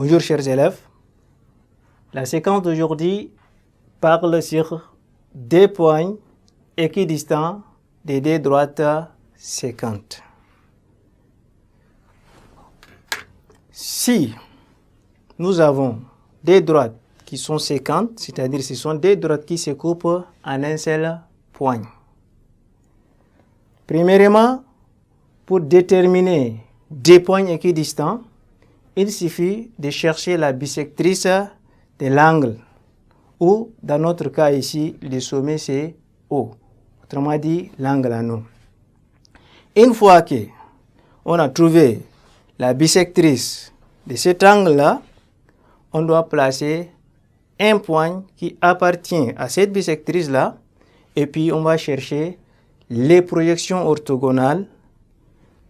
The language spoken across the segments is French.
Bonjour chers élèves. La séquence d'aujourd'hui parle sur deux points équidistants des deux droites séquentes. Si nous avons des droites qui sont séquentes, c'est-à-dire ce sont des droites qui se coupent en un seul point. Premièrement, pour déterminer deux points équidistants, il suffit de chercher la bisectrice de l'angle, ou dans notre cas ici, le sommet c'est O, autrement dit l'angle à nous. Une fois qu'on a trouvé la bisectrice de cet angle-là, on doit placer un point qui appartient à cette bisectrice-là, et puis on va chercher les projections orthogonales,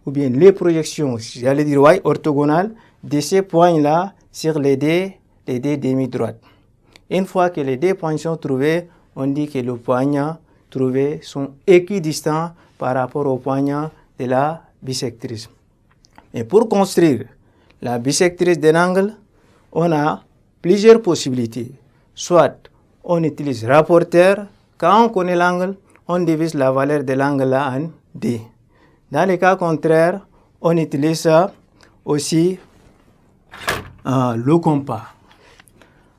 ou bien les projections, j'allais dire orthogonales, de ces points-là sur les deux demi-droites. Une fois que les deux points sont trouvés, on dit que les points trouvés sont équidistants par rapport aux points de la bisectrice. Et pour construire la bisectrice d'un angle, on a plusieurs possibilités. Soit on utilise rapporteur, quand on connaît l'angle, on divise la valeur de l'angle-là en D. Dans le cas contraire, on utilise aussi le compas.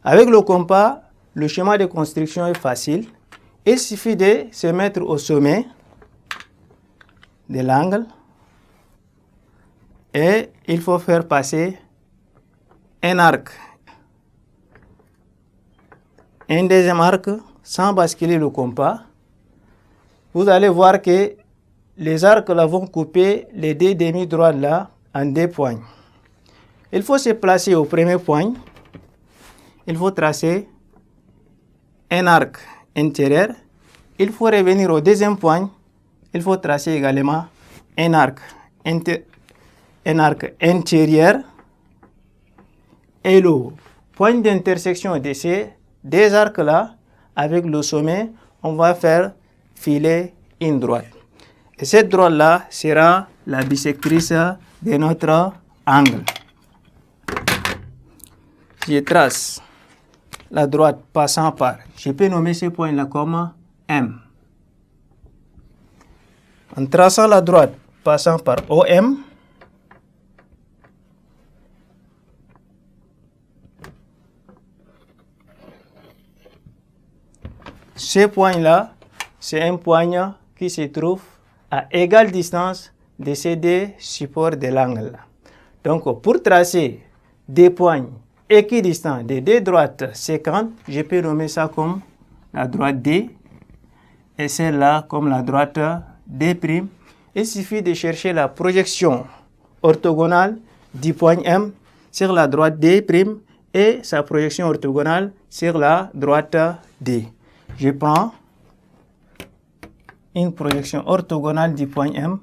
Avec le compas, le schéma de construction est facile. Il suffit de se mettre au sommet de l'angle et il faut faire passer un arc. Un deuxième arc sans basculer le compas. Vous allez voir que les arcs là vont couper les deux demi-droites là en deux points. Il faut se placer au premier point. Il faut tracer un arc intérieur. Il faut revenir au deuxième point. Il faut tracer également un arc intérieur. Et le point d'intersection de ces deux arcs-là, avec le sommet, on va faire filer une droite. Et cette droite-là sera la bisectrice de notre angle. Je trace la droite passant par, je peux nommer ce point-là comme M. En traçant la droite passant par OM, ce point-là, c'est un point qui se trouve à égale distance de ces deux supports de l'angle. Donc, pour tracer des points équidistants de deux droites séquentes, je peux nommer ça comme la droite D et celle-là comme la droite D'. Il suffit de chercher la projection orthogonale du point M sur la droite D' et sa projection orthogonale sur la droite D. Je prends une projection orthogonale du point M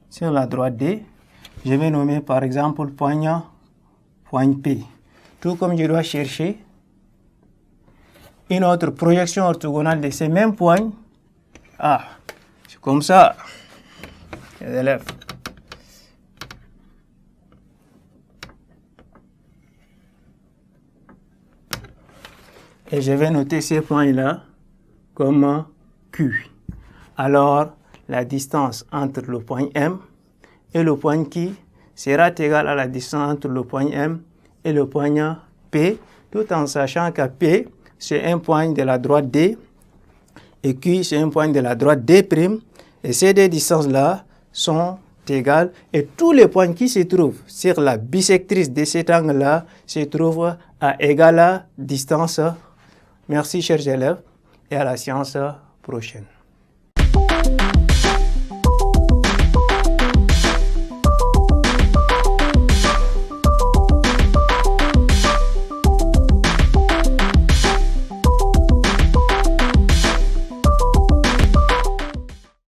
sur la droite D. Je vais nommer par exemple point P. Tout comme je dois chercher une autre projection orthogonale de ces mêmes points. Ah, c'est comme ça, les élèves. Et je vais noter ces points-là comme Q. Alors, la distance entre le point M et le point Q sera égale à la distance entre le point M et le point P, tout en sachant que P, c'est un point de la droite D, et Q, c'est un point de la droite D', et ces deux distances-là sont égales, et tous les points qui se trouvent sur la bisectrice de cet angle-là se trouvent à égale distance. Merci chers élèves, et à la séance prochaine.